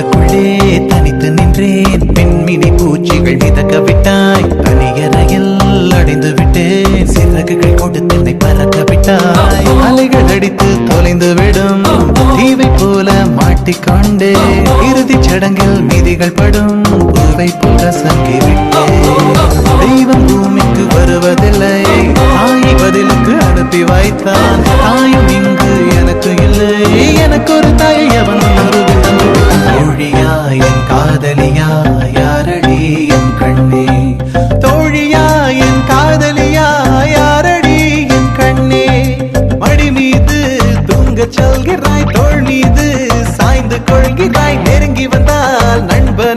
காட்டுக்குள்ளே தனித்து நின்றேன். பெண்மினி பூச்சிகள் மிதக்க விட்டாய். தனியறையில் அடைந்து விட்டேன். சிறகுகள் கொடுத்து என்னை பறக்க விட்டாய். அலைகள் அடித்து தொலைந்து விடும் தீவை போல மாட்டிக்கொண்டே இறுதி சடங்கில் மீதிகள் படும் பூவை போல சங்கி விட்டேன். தெய்வம் பூமிக்கு வருவதில்லை. தாயை பதிலுக்கு அனுப்பி வைத்தான். தாயும் இங்கு எனக்கு இல்லை. எனக்கு ஒரு தாயை அவன் தோழியா என் காதலியா யாரடி என் கண்ணே. தோழியா என் காதலியா யாரடி என் கண்ணே. மடி மீது தூங்கச் சொல்கிறாய். தோள் மீது சாய்ந்து கொள்கிறாய். நெருங்கி வந்தால் நண்பர்